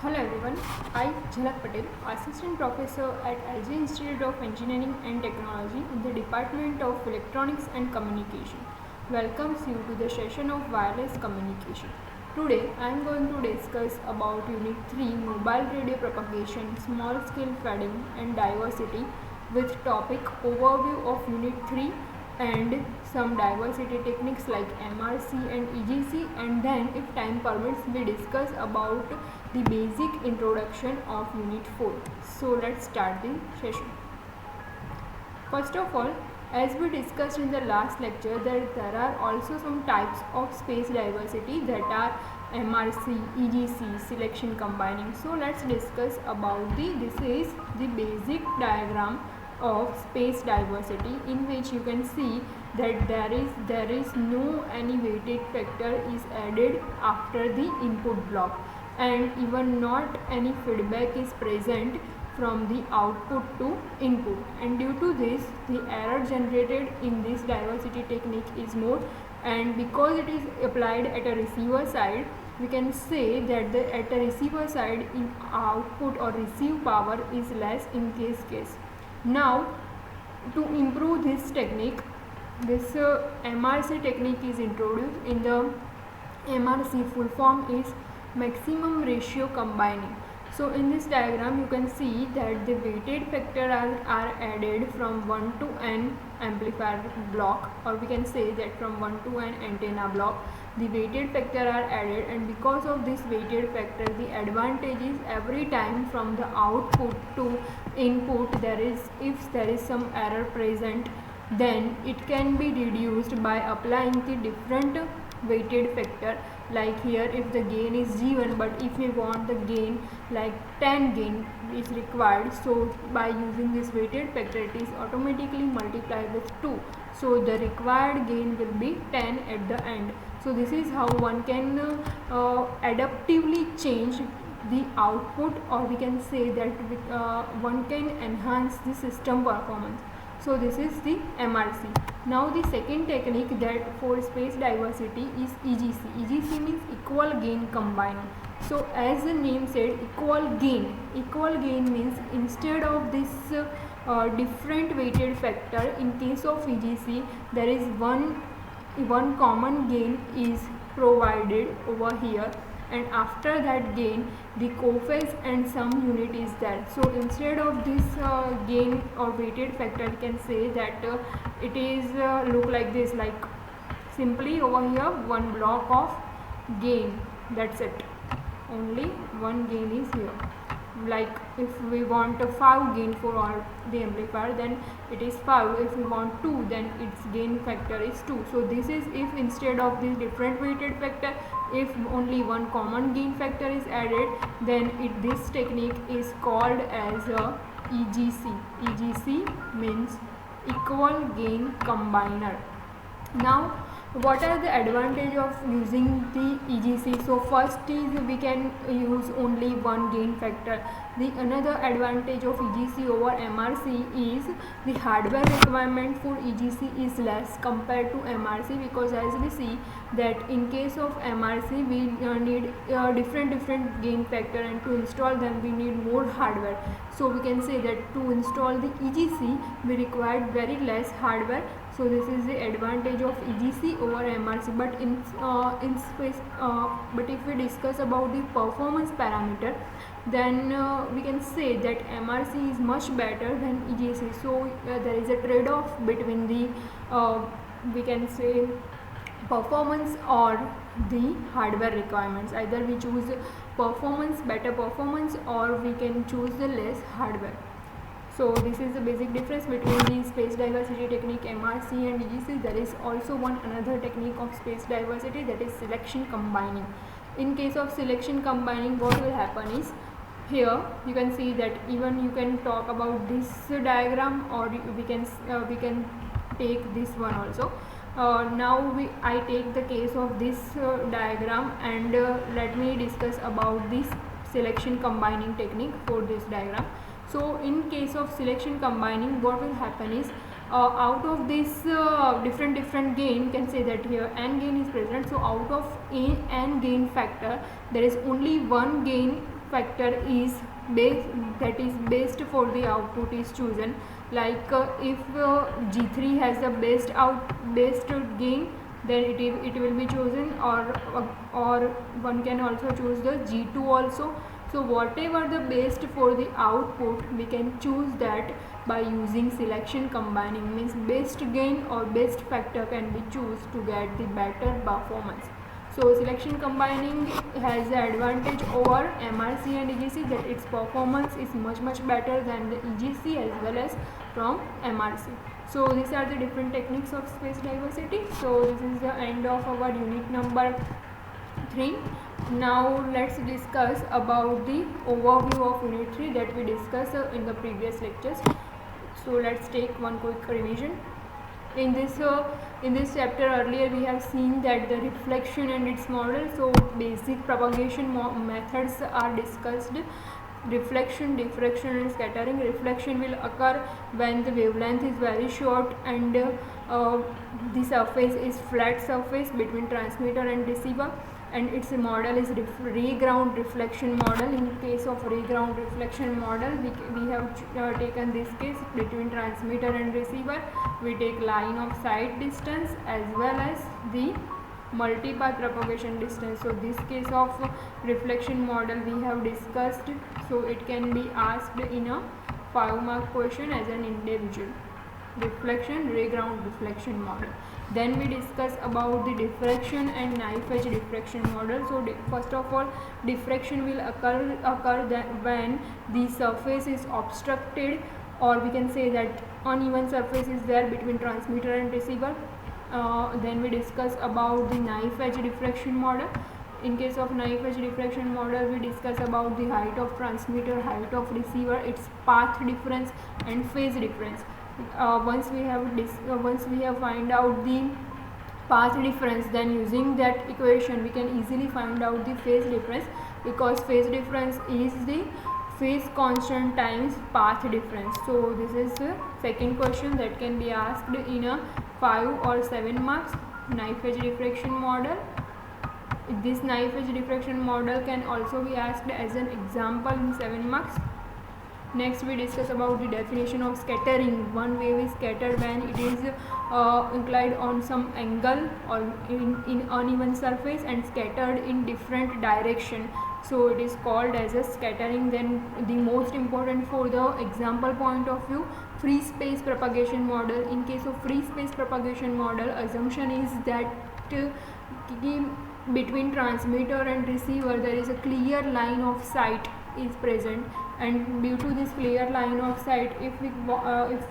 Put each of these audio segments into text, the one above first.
Hello everyone, I Jhalak Patel, Assistant Professor at LG Institute of Engineering and Technology in the Department of Electronics and Communication. Welcomes you to the session of wireless communication. Today I am going to discuss about Unit 3 Mobile Radio Propagation, Small Scale Fading and Diversity with topic overview of Unit 3 and some diversity techniques like MRC and EGC, and then if time permits we discuss about the basic introduction of Unit 4. So let's start the session. First of all, as we discussed in the last lecture, there are also some types of space diversity that are MRC, EGC, selection combining. So let's discuss about this is the basic diagram of space diversity, in which you can see that there is no any weighted factor is added after the input block, and even not any feedback is present from the output to input, and due to this the error generated in this diversity technique is more, and because it is applied at a receiver side, we can say that at a receiver side in output or receive power is less in this case. Now to improve this technique, this MRC technique is introduced. In the MRC, full form is maximum ratio combining. So in this diagram you can see that the weighted factor are added from 1 to n amplifier block, or we can say that from 1 to n antenna block the weighted factor are added, and because of this weighted factor the advantage is every time from the output to input if there is some error present, then it can be reduced by applying the different weighted factor. Like here if the gain is given, but if we want the gain like 10 gain is required, so by using this weighted factor it is automatically multiplied with 2, so the required gain will be 10 at the end. So this is how one can adaptively change the output, or we can say that one can enhance the system performance. So this is the MRC. Now the second technique that for space diversity is EGC. EGC means equal gain combining. So as the name said, equal gain. Equal gain means instead of this different weighted factor, in case of EGC there is one common gain is provided over here, and after that gain the cophase and sum unit is there. So instead of this gain or weighted factor, you can say that it is look like this, like simply over here one block of gain, that's it, only one gain is here. Like if we want a 5 gain for all the amplifier, then it is 5. If we want 2, then its gain factor is 2. So this is if instead of this different weighted factor, if only one common gain factor is added, then this technique is called as a EGC. EGC means equal gain combiner. Now what are the advantage of using the EGC? So first is we can use only one gain factor. The another advantage of EGC over MRC is the hardware requirement for EGC is less compared to MRC, because as we see that in case of MRC we need different gain factor, and to install them we need more hardware. So we can say that to install the EGC we required very less hardware. So this is the advantage of EGC over MRC. But in space, but if we discuss about the performance parameter, then we can say that MRC is much better than EGC. So there is a trade-off between the we can say performance or the hardware requirements. Either we choose better performance, or we can choose the less hardware. So this is the basic difference between the space diversity technique MRC and EGC. There is also another technique of space diversity, that is selection combining. In case of selection combining, what will happen is, here you can see that even you can talk about this diagram, or we can take this one also. Now I take the case of this diagram, and let me discuss about this selection combining technique for this diagram. So in case of selection combining, what will happen is out of this different gain, you can say that here n gain is present. So out of n gain factor, there is only one gain factor is best for the output is chosen. Like if G3 has the best gain, then it will be chosen, or one can also choose the G2 also. So whatever the best for the output, we can choose that by using selection combining, means best gain or best factor can be choose to get the better performance. So selection combining has the advantage over MRC and EGC, that its performance is much better than the EGC as well as from MRC. So these are the different techniques of space diversity. So this is the end of our unit number 3. Now let's discuss about the overview of unit 3 that we discussed in the previous lectures. So let's take one quick revision. In this chapter earlier we have seen that the reflection and its model. So basic propagation methods are discussed: reflection, diffraction and scattering. Reflection will occur when the wavelength is very short and the surface is flat surface between transmitter and receiver, and its model is ray ground reflection model. In case of ray ground reflection model, we have taken this case between transmitter and receiver. We take line of sight distance as well as the multipath propagation distance. So this case of reflection model we have discussed, so it can be asked in a 5-mark question as an individual. Reflection, ray ground reflection model. Then we discuss about the diffraction and knife edge diffraction model. So first of all, diffraction will occur that when the surface is obstructed, or we can say that uneven surface is there between transmitter and receiver. Then we discuss about the knife edge diffraction model. In case of knife edge diffraction model, we discuss about the height of transmitter, height of receiver, its path difference and phase difference. Once we have find out the path difference, then using that equation we can easily find out the phase difference, because phase difference is the phase constant times path difference. So this is the second question that can be asked in a 5 or 7 marks. Knife edge diffraction model. This knife edge diffraction model can also be asked as an example in 7 marks. Next we discuss about the definition of scattering. One wave is scattered when it is inclined on some angle or in uneven surface and scattered in different direction. So it is called as a scattering. Then the most important for the example point of view, free space propagation model. In case of free space propagation model, assumption is that between transmitter and receiver there is a clear line of sight is present, and due to this clear line of sight, if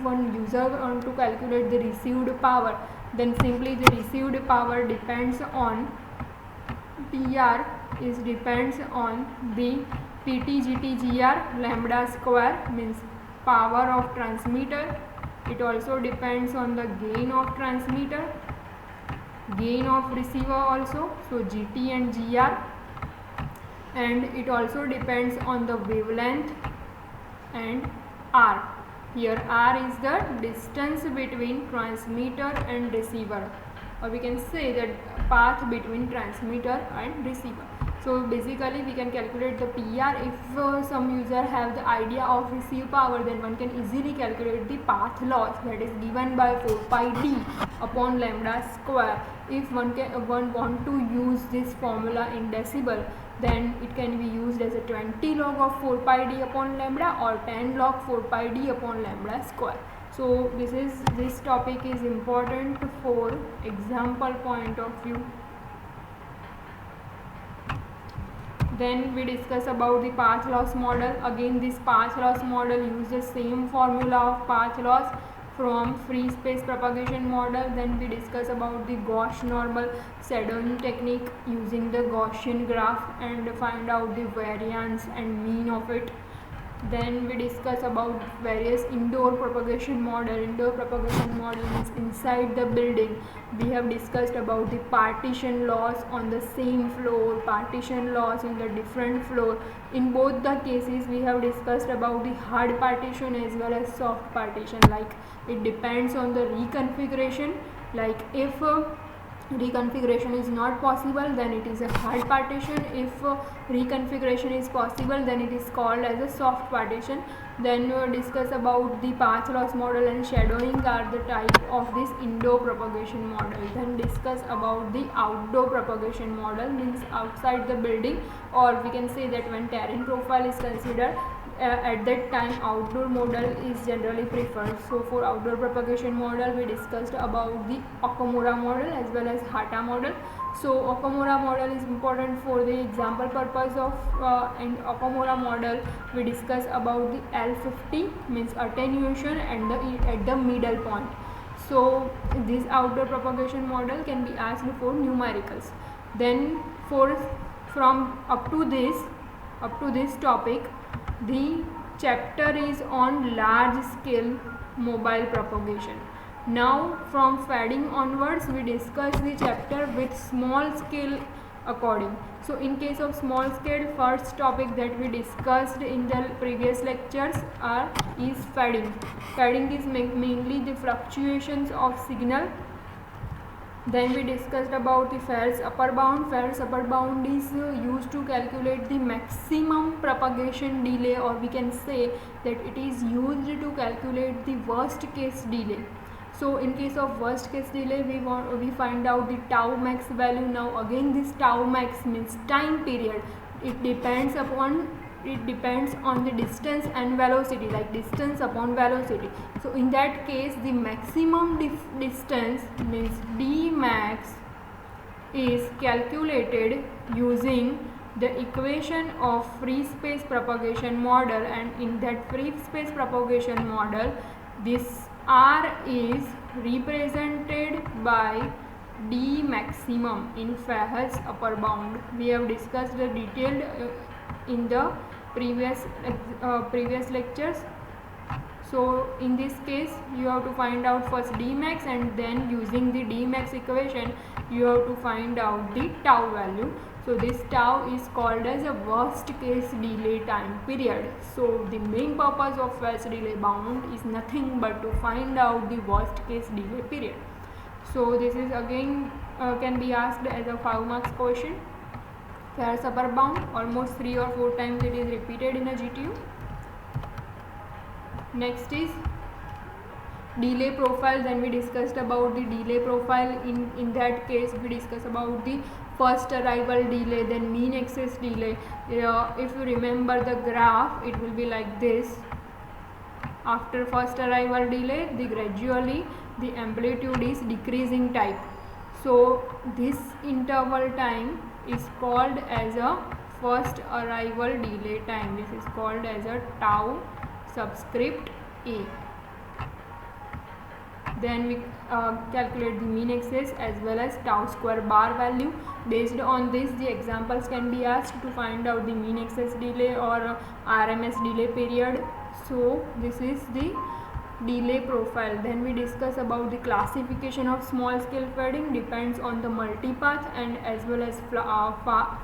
one user want to calculate the received power, then simply the received power depends on PR is depends on the PT GT GR lambda square, means power of transmitter. It also depends on the gain of transmitter, gain of receiver also, so GT and GR, and it also depends on the wavelength and R. Here R is the distance between transmitter and receiver, or we can say that path between transmitter and receiver. So basically we can calculate the PR. If some user have the idea of receive power, then one can easily calculate the path loss, that is given by 4 pi d upon lambda square. If one want to use this formula in decibel, then it can be used as a 20 log of 4 pi d upon lambda or 10 log 4 pi d upon lambda square. So this topic is important for example point of view. Then we discuss about the path loss model. Again, this path loss model uses the same formula of path loss from free space propagation model. Then we discuss about the Gauss normal shadowing technique using the Gaussian graph and find out the variance and mean of it. Then we discuss about various indoor propagation model. Indoor propagation model means inside the building. We have discussed about the partition loss on the same floor, partition loss in the different floor. In both the cases we have discussed about the hard partition as well as soft partition. Like it depends on the reconfiguration. Like if reconfiguration is not possible, then it is a hard partition. If reconfiguration is possible, then it is called as a soft partition. Then we discuss about the path loss model and shadowing are the type of this indoor propagation model. Then discuss about the outdoor propagation model, means outside the building, or we can say that when terrain profile is considered, at that time outdoor model is generally preferred. So for outdoor propagation model we discussed about the Okamura model as well as Hata model. So Okamura model is important for the example purpose of in Okamura model we discuss about the L50, means attenuation and at the middle point. So this outdoor propagation model can be asked for numericals. Then from up to this topic, the chapter is on large scale mobile propagation. Now from fading onwards we discuss the chapter with small scale according. So in case of small scale, first topic that we discussed in the previous lectures is fading. Fading is mainly the fluctuations of signal. Then we discussed about the Farrell's upper bound. Farrell's upper bound is used to calculate the maximum propagation delay, or we can say that it is used to calculate the worst case delay. So in case of worst case delay, we find out the tau max value. Now again this tau max means time period. It depends on the distance and velocity, like distance upon velocity. So in that case the maximum distance means d max is calculated using the equation of free space propagation model, and in that free space propagation model this r is represented by d maximum in Farrell's upper bound. We have discussed the detailed in the previous lectures. So in this case you have to find out first d max, and then using the d max equation you have to find out the tau value. So this tau is called as a worst case delay time period. So the main purpose of Farrell's delay bound is nothing but to find out the worst case delay period. So this is again can be asked as a 5 marks question. Farrell's upper bound, almost 3 or 4 times it is repeated in a GTU. Next is delay profile. Then we discussed about the delay profile. In that case we discuss about the first arrival delay, then mean excess delay. If you remember the graph, it will be like this. After first arrival delay, gradually the amplitude is decreasing type. So this interval time is called as a first arrival delay time. This is called as a tau subscript a. Then we calculate the mean excess as well as tau square bar value. Based on this the examples can be asked to find out the mean excess delay or RMS delay period. So this is the delay profile. Then we discuss about the classification of small scale fading, depends on the multipath and as well as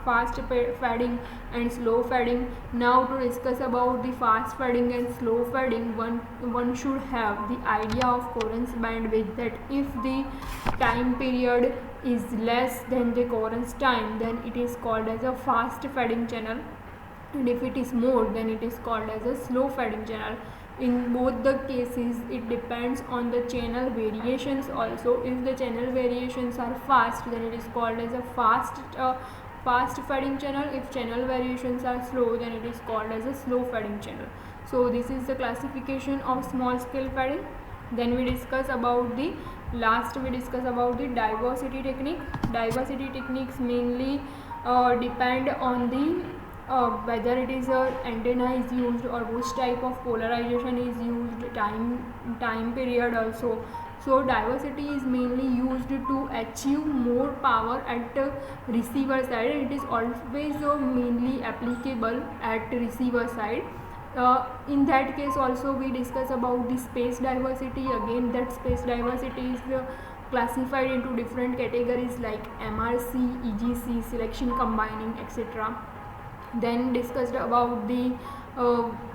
fast fading and slow fading. Now to discuss about the fast fading and slow fading, one should have the idea of coherence bandwidth, that if the time period is less than the coherence time, then it is called as a fast fading channel, and if it is more, then it is called as a slow fading channel. In both the cases it depends on the channel variations also. If the channel variations are fast, then it is called as a fast fading channel. If channel variations are slow, then it is called as a slow fading channel. So this is the classification of small scale fading. Then we discuss about the diversity technique. Diversity techniques mainly depend on the whether it is a antenna is used or which type of polarization is used, time period also. So diversity is mainly used to achieve more power at receiver side, and it is always mainly applicable at receiver side. In that case also we discuss about the space diversity. Again, that space diversity is classified into different categories like MRC, EGC, selection combining, etc. Then discussed about the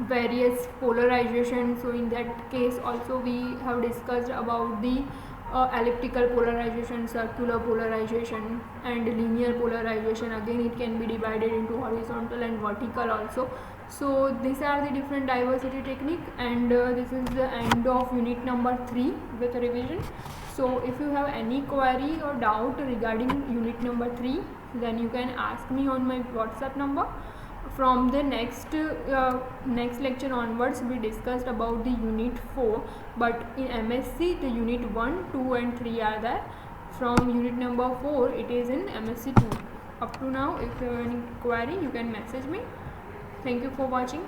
various polarization. So in that case also we have discussed about the elliptical polarization, circular polarization, and linear polarization. Again, it can be divided into horizontal and vertical also. So these are the different diversity technique, and this is the end of unit number 3 with revision. So if you have any query or doubt regarding unit number 3, then you can ask me on my WhatsApp number. From the next lecture onwards, we discussed about the unit 4, but in MSc the unit 1, 2 and 3 are there. From unit number 4 it is in MSc 2. Up to now, if you have any query, you can message me. Thank you for watching.